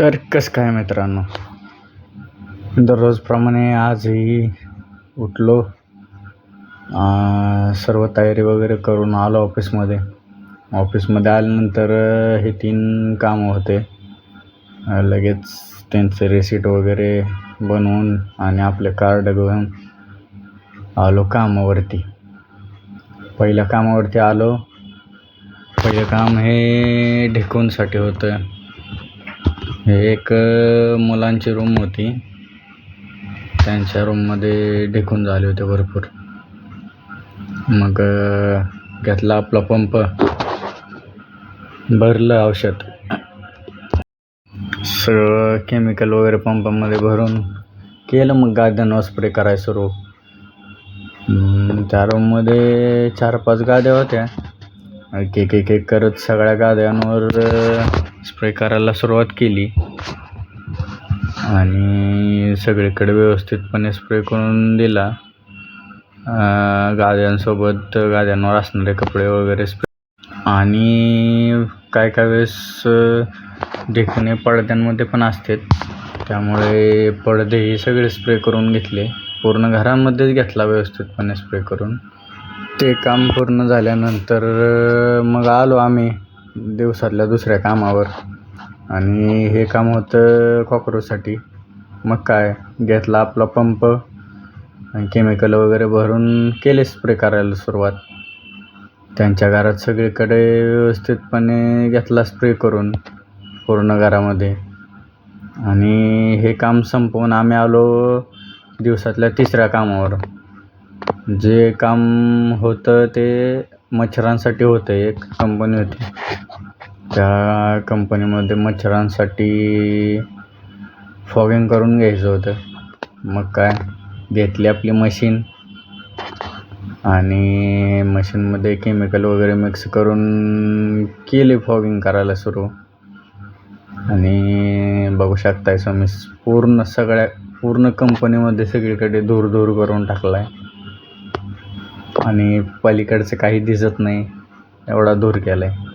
तर कसं काय मित्रांनो, दररोजप्रमाणे आजही उठलो, सर्व तयारी वगैरे करून आलो ऑफिसमध्ये. आल्यानंतर हे 3 कामं होते. लगेच त्यांचे रिसीट वगैरे बनवून आणि आपले कार्ड घेऊन आलो कामावरती. पहिल्या कामावरती आलो. पहिलं काम हे ढेकूनसाठी होतं. हे एक मुलांची रूम होती. त्यांच्या रूममध्ये ढेकून झाले होते भरपूर. मग घेतला आपला पंप, भरलं औषध, सगळं केमिकल वगैरे पंपामध्ये भरून केलं. मग गाद्यांवर स्प्रे करायला सुरू. त्या रूममध्ये 4-5 गाद्या होत्या. एक करत सगळ्या गाद्यांवर स्प्रे करायला सुरुवात केली आणि सगळीकडे व्यवस्थितपणे स्प्रे करून दिला. गाद्यांवर असणारे कपडे वगैरे स्प्रे, आणि काय वेळेस ढेकणे पडद्यांमध्ये पण असतात, त्यामुळे पडदेही सगळे स्प्रे करून घेतले. पूर्ण घरामध्येच घेतला व्यवस्थितपणे स्प्रे करून. ते काम पूर्ण झाल्यानंतर मग आलो आम्ही दिवसातल्या दुसऱ्या कामावर, आणि हे काम होतं कॉकरोचसाठी. मग काय, घेतला आपला पंप आणि केमिकल वगैरे भरून केले स्प्रे करायला सुरुवात. त्यांच्या घरात सगळीकडे व्यवस्थितपणे घेतला स्प्रे करून पूर्ण घरामध्ये. आणि हे काम संपवून आम्ही आलो दिवसातल्या तिसऱ्या कामावर. जे काम होतं ते मच्छरांसाठी होतं. एक कंपनी होती, त्या कंपनीमध्ये मच्छरांसाठी फॉगिंग करून घ्यायचं होतं. मग काय, घेतली आपली मशीन आणि मशीनमध्ये केमिकल वगैरे मिक्स करून केली फॉगिंग करायला सुरू. आणि बघू शकताय तुम्ही, पूर्ण कंपनीमध्ये सगळीकडे धूर करून टाकला आहे. आणि पलीकडचं काही दिसत नाही, एवढा धूर केला आहे.